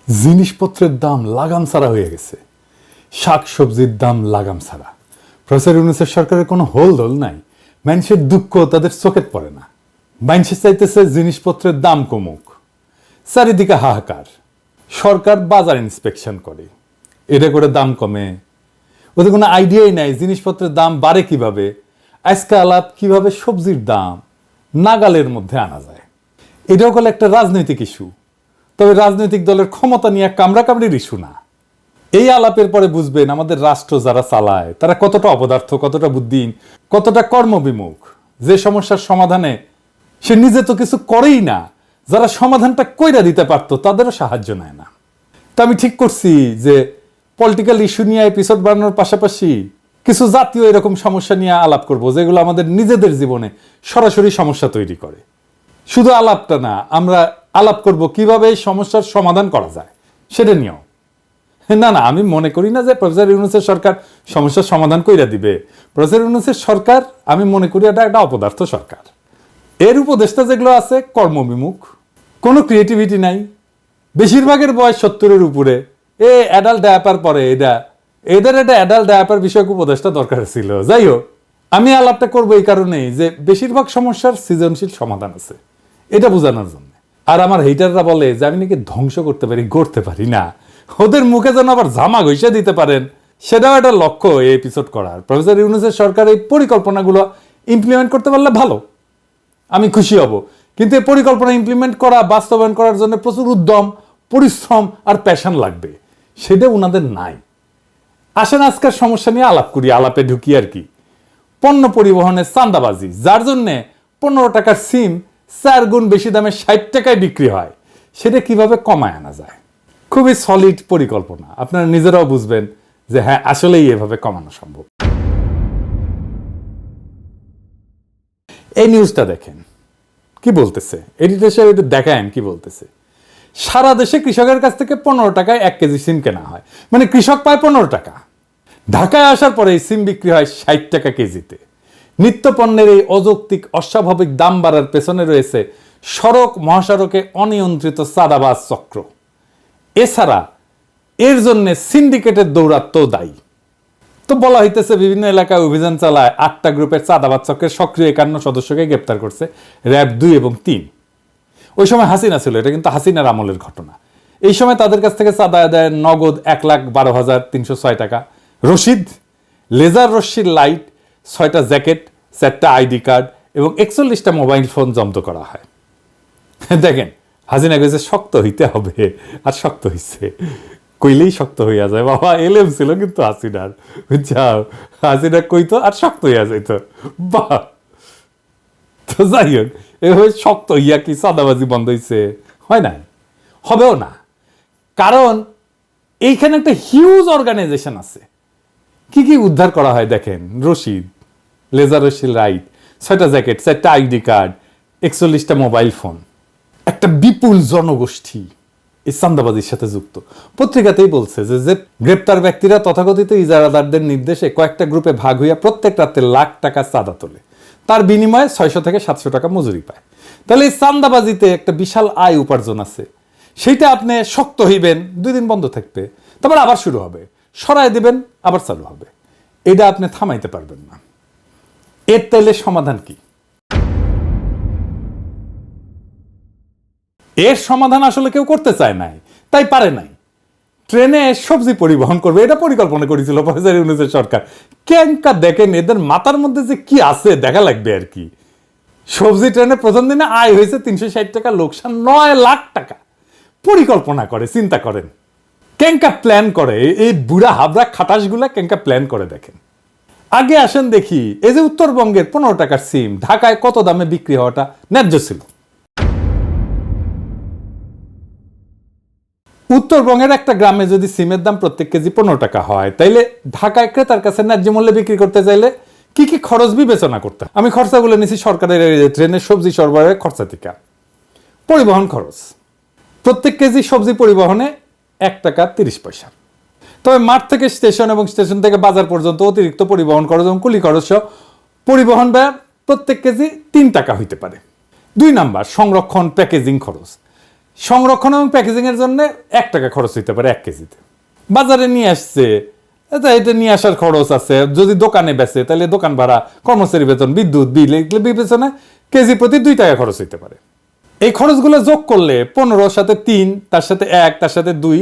জিনিসপত্রের দাম লাগাম ছাড়া হয়ে গেছে, শাক সবজির দাম লাগাম ছাড়া। প্রফেসর ইউনূসের সরকারের কোনো হোলদোল নাই, মানুষের দুঃখ তাদের চোখে পড়ে না। মানুষে চাইতেছে জিনিসপত্রের দাম কমুক, চারিদিকে হাহাকার। সরকার বাজার ইন্সপেকশন করে, এটা করে দাম কমে। ওদের কোনো আইডিয়াই নাই জিনিসপত্রের দাম বাড়ে কিভাবে। আজকে আলাপ কিভাবে সবজির দাম নাগালের মধ্যে আনা যায়। এটাও হলো একটা রাজনৈতিক ইস্যু, তবে রাজনৈতিক দলের ক্ষমতা নিয়ে কামড়াকামড়ির ইস্যু না। এই আলাপের পরে বুঝবেন আমাদের রাষ্ট্র যারা চালায় তারা কতটা অপদার্থ, কতটা বুদ্ধিহীন, কতটা কর্মবিমুখ। যে সমস্যার সমাধানে সে নিজে তো কিছু করেই না, যারা সমাধানটা কইরা দিতে পারতো তাদেরও সাহায্য নেয় না। তো আমি ঠিক করছি যে পলিটিক্যাল ইস্যু নিয়ে এপিসোড বানানোর পাশাপাশি কিছু জাতীয় এরকম সমস্যা নিয়ে আলাপ করব, যেগুলো আমাদের নিজেদের জীবনে সরাসরি সমস্যা তৈরি করে। শুধু আলাপটা না, আমরা আলাপ করব কিভাবে এই সমস্যার সমাধান করা যায় সেটা নিয়েও। না, আমি মনে করি না যে প্রফেসর ইউনূসের সরকার সমস্যার সমাধান কইরা দিবে। প্রফেসর ইউনূসের সরকার আমি মনে করি এটা একটা অপদার্থ সরকার। এর উপদেষ্টা যেগুলো আছে কর্মবিমুখ, কোনো ক্রিয়েটিভিটি নাই, বেশিরভাগের বয়স 70-এর উপরে। অ্যাডাল্ট ডায়াপার পরে এদের একটা অ্যাডাল্ট ডায়াপার বিষয়ক উপদেষ্টা দরকার ছিল। যাই হোক, আমি আলাপটা করবো এই কারণেই যে বেশিরভাগ সমস্যার সৃজনশীল সমাধান আছে, এটা বোঝানোর জন্য। আর আমার হেটাররা বলে যে আমি নাকি ধ্বংস করতে পারি, গড়তে পারি না। ওদের মুখে যেন আবার জামা ঘষে দিতে পারেন, সেটাও একটা লক্ষ্য এই এপিসোড করার। প্রফেসর ইউনূসের সরকার এই পরিকল্পনাগুলো ইমপ্লিমেন্ট করতে পারলে ভালো, আমি খুশি হব। কিন্তু এই পরিকল্পনা ইমপ্লিমেন্ট করা, বাস্তবায়ন করার জন্য প্রচুর উদ্যম, পরিশ্রম আর প্যাশন লাগবে, সেটা ওনাদের নাই। আসেন আজকের সমস্যা নিয়ে আলাপ করি। আলাপে ঢুকি আর কি, পণ্য পরিবহনের চাঁদাবাজি, যার জন্যে 15 টাকার সিম 4 গুণ বেশি দামে 60 টাকায় বিক্রি হয়, সেটা কিভাবে কমায় আনা যায়। খুবই সলিড পরিকল্পনা, আপনারা নিজেরাও বুঝবেন যে হ্যাঁ আসলেই এভাবে কমানো সম্ভব। এই নিউজটা দেখেন কি বলতেছে, এডিটর সাহেব এটা দেখায়েন কি বলতেছে। সারা দেশে কৃষকের কাছ থেকে 15 টাকায় 1 কেজি সিম কেনা হয়, মানে কৃষক পায় 15 টাকা। ঢাকায় আসার পরে এই সিম বিক্রি হয় 60 টাকা কেজিতে। নিত্য পণ্যের এই অযৌক্তিক অস্বাভাবিক দাম বাড়ার পেছনে রয়েছে সড়ক মহাসড়কে অনিয়ন্ত্রিত চাঁদাবাজ চক্র। এছাড়া এর জন্য সিন্ডিকেটের দৌরাত্ম্য দায়ী। তো বলা হইতেছে বিভিন্ন এলাকায় অভিযান চালায় 8টা গ্রুপের চাঁদাবাজ চক্রের সক্রিয় 51 সদস্যকে গ্রেপ্তার করছে র‍্যাব 2 এবং 3। ওই সময় হাসিনা ছিল, এটা কিন্তু হাসিনার আমলের ঘটনা। এই সময় তাদের কাছ থেকে চাঁদা আদায় নগদ 1,12,306 টাকা, রশিদ, লেজার রশ্মির লাইট, 6টা জ্যাকেট, 4টা আইডি কার্ড এবং 41টা মোবাইল ফোন জব্দ করা হয়। দেখেন হাসিনা কইছে শক্ত হইতে হবে, আর শক্ত হইছে, কইলেই শক্ত হইয়া যায়। বাবা এলেম ছিল কিন্তু হাসিনার, বুঝছাও, হাসিনা কইতো আর শক্ত হইয়া যাইতো। বাহ, তো যাই হোক, এভাবে শক্ত হইয়া কি চাঁদাবাজি বন্ধ হইছে? হয় নাই, হবেও না। কারণ এইখানে একটা হিউজ অর্গানাইজেশন আছে। কি কি উদ্ধার করা হয় দেখেন, রশিদ, লেজার রশ্মির লাইট, 6টা জ্যাকেট, 4টা আইডি কার্ড, 41টা মোবাইল ফোন। একটা বিপুল জনগোষ্ঠী এই চাঁদাবাজির সাথে যুক্ত। পত্রিকাতেই বলছে যে গ্রেপ্তার ব্যক্তিরা তথাকথিত ইজারাদারদের নির্দেশে কয়েকটা গ্রুপে ভাগ হইয়া প্রত্যেক রাতে লাখ টাকা চাঁদা তোলে, তার বিনিময়ে 600 থেকে 700 টাকা মজুরি পায়। তাহলে এই চাঁদাবাজিতে একটা বিশাল আয় উপার্জন আছে। সেইটা আপনি শক্ত হইবেন, 2 দিন বন্ধ থাকবে, তারপর আবার শুরু হবে, সরাই দিবেন, আবার চালু হবে। এটা আপনি থামাইতে পারবেন না। এর তাইলে সমাধান কি? এর সমাধান আসলে কেউ করতে চায় নাই, তাই পারে নাই। ট্রেনে সবজি পরিবহন করবে, এটা পরিকল্পনা করেছিল প্রফেসর ইউনূসের সরকার। কেনকা দেখেন এদের মাথার মধ্যে যে কি আছে দেখা লাগবে আর কি। সবজি ট্রেনে প্রথম দিনে আয় হয়েছে 360 টাকা, লোকসান 9 লাখ টাকা। পরিকল্পনা করে, চিন্তা করেন কেনকা প্ল্যান করে এই বুড়া হাবড়া খাটাসগুলা, কেনকা প্ল্যান করে দেখেন। আগে আসেন দেখি, এই যে উত্তরবঙ্গের 15 টাকার সিম ঢাকায় কত দামে বিক্রি হওয়াটা ন্যায্য ছিল? উত্তরবঙ্গের একটা গ্রামে যদি সিমের দাম প্রত্যেক কেজি 15 টাকা হয়, তাইলে ঢাকায় ক্রেতার কাছে ন্যায্য মূল্যে বিক্রি করতে চাইলে কি কি খরচ বিবেচনা করতে? আমি খরচাগুলো নিছি সরকারের ট্রেনের সবজি সরবরাহের খরচা থেকে। পরিবহন খরচ, প্রত্যেক কেজি সবজি পরিবহনে 1 টাকা 30 পয়সা। তবে মাঠ থেকে স্টেশন এবং স্টেশন থেকে বাজার পর্যন্ত অতিরিক্ত পরিবহন খরচ এবং কুলি খরচ সহ পরিবহন ব্যয় প্রত্যেক কেজি 3 টাকা হইতে পারে। 2 নাম্বার, সংরক্ষণ প্যাকেজিং খরচ। সংরক্ষণ এবং প্যাকেজিং এর জন্য 1 টাকা খরচ হইতে পারে 1 কেজিতে। বাজারে নিয়ে আসছে, এটা নিয়ে আসার খরচ আছে, যদি দোকানে বেচে তাহলে দোকান ভাড়া, কর্মচারী বেতন, বিদ্যুৎ বিল, এগুলো বিবেচনা কেজি প্রতি 2 টাকা খরচ হইতে পারে। এই খরচগুলো যোগ করলে 15 সাথে 3, তার সাথে 1, তার সাথে 2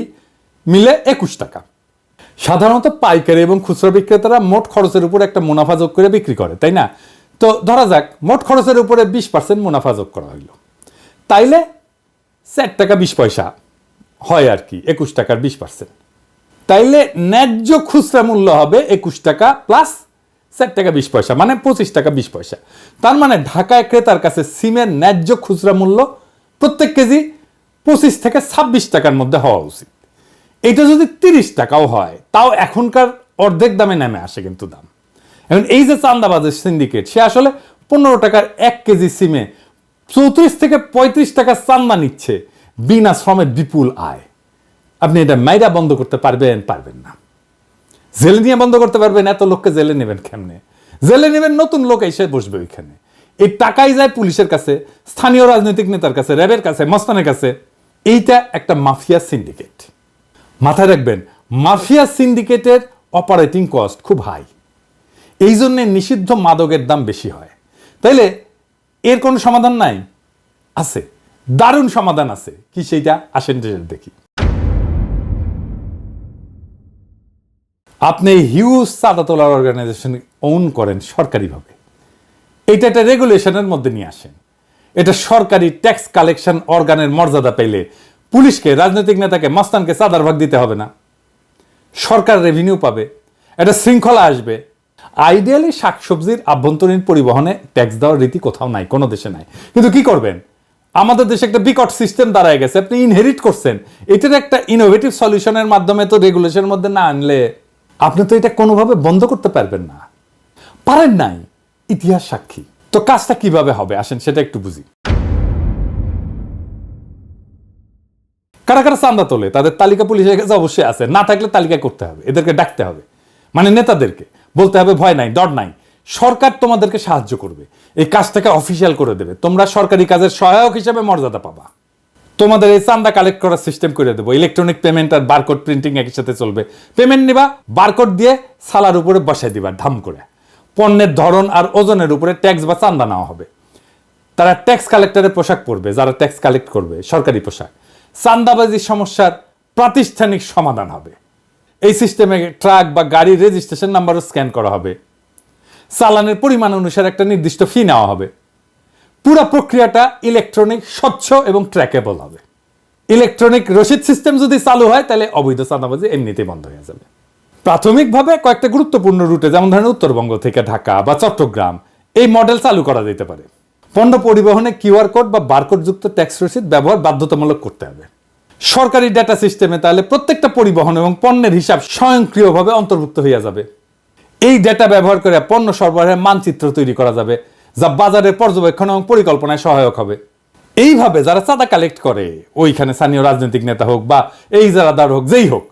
মিলে 21 টাকা। সাধারণত পাইকারি এবং খুচরা বিক্রেতারা মোট খরচের উপর একটা মুনাফা যোগ করে বিক্রি করে, তাই না? তো ধরা যাক মোট খরচের উপরে 20% মুনাফা যোগ করা হইল, তাইলে 4 টাকা 20 পয়সা হয় আর কি, 21 টাকার 20%। তাইলে ন্যায্য খুচরা মূল্য হবে 21 টাকা প্লাস 4 টাকা 20 পয়সা, মানে 25 টাকা 20 পয়সা। তার মানে ঢাকায় ক্রেতার কাছে সিমের ন্যায্য খুচরা মূল্য প্রত্যেক কেজি 25 থেকে 26 টাকার মধ্যে হওয়া উচিত। এটা যদি 30 টাকাও হয় তাও এখনকার অর্ধেক দামে নেমে আসে কিন্তু দাম। এখন এই যে চান্দাবাজের সিন্ডিকেট, সে আসলে 15 টাকার 1 কেজি সিমে 34 থেকে 35 টাকা চান্দা নিচ্ছে, বিনা শ্রমের বিপুল আয়। আপনি এটা মাইরা বন্ধ করতে পারবেন? পারবেন না। জেলে নিয়ে বন্ধ করতে পারবেন? এত লোককে জেলে নেবেন কেমনে? জেলে নেবেন নতুন লোক এসে বসবে ওইখানে। এই টাকাই যায় পুলিশের কাছে, স্থানীয় রাজনৈতিক নেতার কাছে, র্যাবের কাছে, মস্তানের কাছে। এইটা একটা মাফিয়া সিন্ডিকেট। মাথায় রাখবেন, মাফিয়া সিন্ডিকেটের অপারেটিং কস্ট খুব হাই, এই জন্যে নিষিদ্ধ মাদকের দাম বেশি হয়। তাইলে এর কোনো সমাধান নাই? আছে, দারুণ সমাধান আছে। কি সেইটা? আসেন দেখি। আপনি হিউজ চাঁদা তোলার অর্গানাইজেশন ওন করেন সরকারিভাবে, এটা একটা রেগুলেশনের মধ্যে নিয়ে আসেন। এটা সরকারি ট্যাক্স কালেকশন অর্গানের মর্যাদা পেলে পুলিশকে, রাজনৈতিক নেতাকে, মস্তানকে চাঁদার ভাগ দিতে হবে না। সরকার রেভিনিউ পাবে, একটা শৃঙ্খলা আসবে। আইডিয়ালি শাকসবজির আভ্যন্তরীণ পরিবহনে ট্যাক্স দেওয়ার রীতি কোথাও নাই, কোনো দেশে নাই। কিন্তু কি করবেন, আমাদের দেশে একটা বিকট সিস্টেম দাঁড়ায় গেছে, আপনি ইনহেরিট করছেন। এটার একটা ইনোভেটিভ সলিউশনের মাধ্যমে তো রেগুলেশনের মধ্যে না আনলে আপনি তো এটা কোনোভাবে বন্ধ করতে পারবেন না, পারেন নাই, ইতিহাস সাক্ষী। তো কাজটা কিভাবে হবে আসেন সেটা একটু বুঝি। কারা কারা চান্দা তোলে তাদের তালিকা পুলিশের কাছে অবশ্যই আছে, না থাকলে তালিকা করতে হবে, এদেরকে ডাকতে হবে, মানে নেতাদেরকে বলতে হবে ভয় নাই, ডর নাই, সরকার তোমাদেরকে সাহায্য করবে, এই কাজটাকে অফিসিয়াল করে দেবে, তোমরা সরকারি কাজের সহায়ক হিসেবে মর্যাদা পাবা, তোমাদের এই চান্দা কালেক্ট করার সিস্টেম করে দেবো, ইলেকট্রনিক পেমেন্ট আর বারকোড প্রিন্টিং একই সাথে চলবে। পেমেন্ট নিবা, বারকোড দিয়ে সালার উপরে বসাই দিবা ধাম করে, পণ্যের ধরন আর ওজনের উপরে ট্যাক্স বা চান্দা নেওয়া হবে। তারা ট্যাক্স কালেক্টরের পোশাক পরবে, যারা ট্যাক্স কালেক্ট করবে সরকারি পোশাক। চান্দাবাজির সমস্যার প্রাতিষ্ঠানিক সমাধান হবে। এই সিস্টেমে ট্রাক বা গাড়ির রেজিস্ট্রেশন নাম্বারও স্ক্যান করা হবে, চালানের পরিমাণ অনুসারে একটা নির্দিষ্ট ফি নেওয়া হবে। পুরো প্রক্রিয়াটা ইলেকট্রনিক, স্বচ্ছ এবং ট্র্যাকেবল হবে। ইলেকট্রনিক রসিদ সিস্টেম যদি চালু হয় তাহলে অবৈধ চাঁদাবাজি এমনিতেই বন্ধ হয়ে যাবে। প্রাথমিকভাবে কয়েকটা গুরুত্বপূর্ণ রুটে, যেমন ধরেন উত্তরবঙ্গ থেকে ঢাকা বা চট্টগ্রাম, এই মডেল চালু করা যেতে পারে। পণ্য পরিবহনে কিউআর কোড বা বারকোড যুক্ত ট্যাক্স রসিদ ব্যবহার বাধ্যতামূলক করতে হবে। সরকারি ডেটা সিস্টেমে তাহলে প্রত্যেকটা পরিবহন এবং পণ্যের হিসাব স্বয়ংক্রিয়ভাবে অন্তর্ভুক্ত হয়ে যাবে। এই ডেটা ব্যবহার করে পণ্য সরবরাহের মানচিত্র তৈরি করা যাবে, যা বাজারের পর্যবেক্ষণ এবং পরিকল্পনায় সহায়ক হবে। এইভাবে যারা চাঁদা কালেক্ট করে, ওইখানে স্থানীয় রাজনৈতিক নেতা হোক বা এই ইজারাদার হোক, যেই হোক,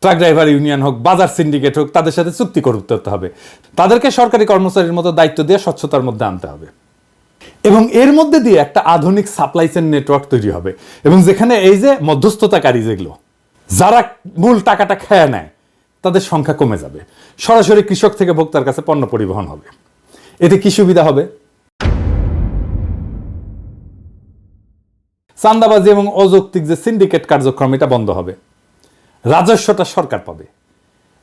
ট্রাক ড্রাইভার ইউনিয়ন হোক, বাজার সিন্ডিকেট হোক, তাদের সাথে চুক্তি করতে হবে। তাদেরকে সরকারি কর্মচারীর মতো দায়িত্ব দিয়ে স্বচ্ছতার মধ্যে আনতে হবে এবং এর মধ্যে দিয়ে একটা আধুনিক সাপ্লাই চেইন নেটওয়ার্ক তৈরি হবে। এবং যেখানে এই যে মধ্যস্থতাকারী, যেগুলো যারা মূল টাকাটা খেয়ে নেয়, তাদের সংখ্যা কমে যাবে। সরাসরি কৃষক থেকে ভোক্তার কাছে পণ্য পরিবহন হবে। এতে কি সুবিধা হবে? চাঁদাবাজি এবং অযৌক্তিক যে সিন্ডিকেট কার্যক্রম, এটা বন্ধ হবে। রাজস্বটা সরকার পাবে।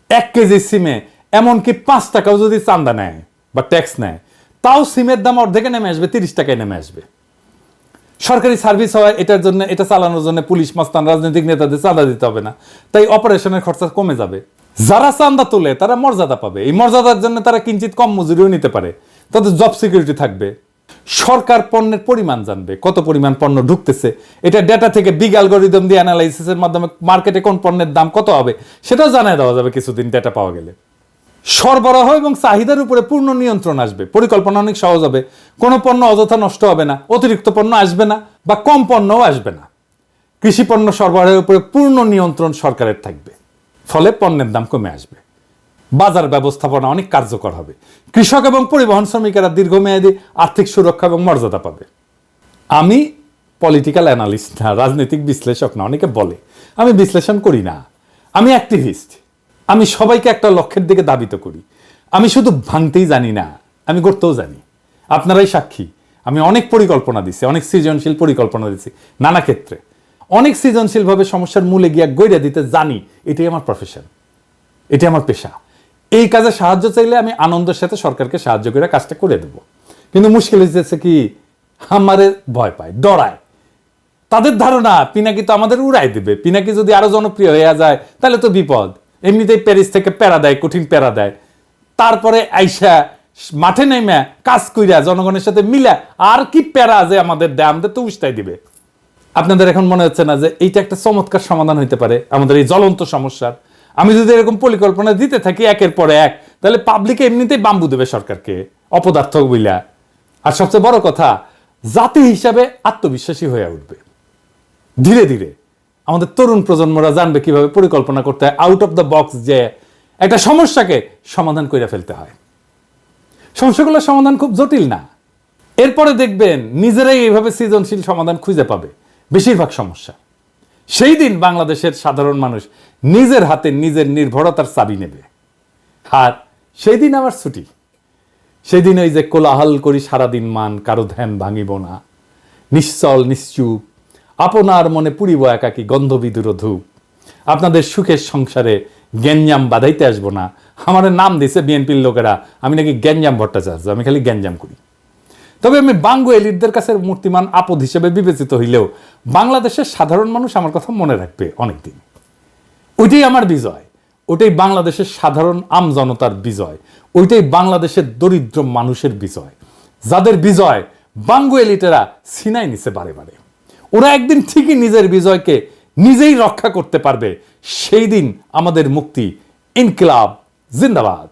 1 কেজি সিমে এমনকি 5 টাকাও যদি চাঁদা নেয় বা ট্যাক্স নেয়, তাও সিমের দাম অর্ধেকে নেমে আসবে, 30 টাকায় নেমে আসবে। সরকারি সার্ভিস হয়, এটার জন্য, এটা চালানোর জন্য পুলিশ, মস্তান, রাজনৈতিক নেতাদের চাঁদা দিতে হবে না, তাই অপারেশনের খরচা কমে যাবে। যারা চাঁদা তোলে তারা মর্যাদা পাবে, এই মর্যাদার জন্য তারা কিঞ্চিত কম মজুরিও নিতে পারে, তাদের জব সিকিউরিটি থাকবে। সরকার পণ্যের পরিমাণ জানবে, কত পরিমাণ পণ্য ঢুকতেছে, এটা ডেটা থেকে বিগ অ্যালগরিদম দিয়ে অ্যানালাইসিসের মাধ্যমে মার্কেটে কোন পণ্যের দাম কত হবে সেটাও জানিয়ে দেওয়া যাবে কিছুদিন ডেটা পাওয়া গেলে। সরবরাহ এবং চাহিদার উপরে পূর্ণ নিয়ন্ত্রণ আসবে, পরিকল্পনা অনেক সহজ হবে, কোনো পণ্য অযথা নষ্ট হবে না, অতিরিক্ত পণ্য আসবে না বা কম পণ্যও আসবে না। কৃষি পণ্য সরবরাহের উপরে পূর্ণ নিয়ন্ত্রণ সরকারের থাকবে, ফলে পণ্যের দাম কমে আসবে। বাজার ব্যবস্থাপনা অনেক কার্যকর হবে, কৃষক এবং পরিবহন শ্রমিকেরা দীর্ঘমেয়াদী আর্থিক সুরক্ষা এবং মর্যাদা পাবে। আমি পলিটিক্যাল অ্যানালিস্ট না, রাজনৈতিক বিশ্লেষক না। অনেকে বলে আমি বিশ্লেষণ করি না, আমি অ্যাক্টিভিস্ট। আমি সবাইকে একটা লক্ষ্যের দিকে ধাবিত করি। আমি শুধু ভাঙতেই জানি না, আমি করতেও জানি। আপনারাই সাক্ষী, আমি অনেক পরিকল্পনা দিছি, অনেক সৃজনশীল পরিকল্পনা দিছি নানা ক্ষেত্রে, অনেক সৃজনশীলভাবে সমস্যার মূলে গিয়া গইরা দিতে জানি। এটাই আমার প্রফেশন, এটি আমার পেশা। এই কাজে সাহায্য চাইলে আমি আনন্দের সাথে সরকারকে সাহায্য করে কাজটা করে দেব। কিন্তু মুশকিল হয়েছে কি, আমারে ভয় পায়, ডরায়। তাদের ধারণা পিনাকি তো আমাদের উড়াই দেবে, পিনাকি যদি আরো জনপ্রিয় হয়ে যায় তাহলে তো বিপদ। এমনিতেই প্যারিস থেকে প্যারা দেয়, কঠিন প্যারা দেয়, তারপরে আইসা মাঠে নেমে কাজ কইরা জনগণের সাথে মিলা আর কি প্যারা যে আমাদের দেয়, আমাদের তো উস্তাই দিবে। আপনাদের এখন মনে হচ্ছে না যে এইটা একটা চমৎকার সমাধান হইতে পারে আমাদের এই জ্বলন্ত সমস্যার? আমি যদি এরকম পরিকল্পনা দিতে থাকি একের পর এক, তাহলে পাবলিকে এমনিতেই বাম্বু দেবে সরকারকে, অপদার্থ বইলা। আর সবচেয়ে বড় কথা, জাতি হিসাবে আত্মবিশ্বাসী হয়ে উঠবে। ধীরে ধীরে আমাদের তরুণ প্রজন্মরা জানবে কিভাবে পরিকল্পনা করতে হয়, আউট অফ দ্য বক্স, যে একটা সমস্যাকে সমাধান করে ফেলতে হয়। সমস্যাগুলোর সমাধান খুব জটিল না। এরপরে দেখবেন নিজেরাই এইভাবে সৃজনশীল সমাধান খুঁজে পাবে বেশিরভাগ সমস্যা। সেই দিন বাংলাদেশের সাধারণ মানুষ নিজের হাতে নিজের নির্ভরতার চাবি নেবে। আর সেই দিন আমার ছুটি। সেই দিন ওই যে কোলাহল করি সারাদিন মান, কারো ধ্যান ভাঙিব না, নিশ্চল নিশ্চুপ আপনার মনে পুরিব একাকী গন্ধবিদুর ধূপ, আপনাদের সুখের সংসারে গ্যাঞ্জাম বাধাইতে আসবো না। আমার নাম দিছে বিএনপির লোকেরা, আমি নাকি গ্যাঞ্জাম ভট্টাচার্য, আমি খালি গ্যাঞ্জাম করি। তবে আমি বাঙ্গু এলিটদের কাছে মূর্তিমান আপদ হিসেবে বিবেচিত হইলেও বাংলাদেশের সাধারণ মানুষ আমার কথা মনে রাখবে অনেকদিন। ওইটাই আমার বিজয়, ওইটাই বাংলাদেশের সাধারণ আম জনতার বিজয়, ওইটাই বাংলাদেশের দরিদ্র মানুষের বিজয়, যাদের বিজয় বাঙ্গু এলিটেরা ছিনাই নিছে বারে বারে। ওরা একদিন ঠিকই নিজের বিজয়কে নিজেই রক্ষা করতে পারবে। সেই দিন আমাদের মুক্তি। ইনকিলাব জিন্দাবাদ।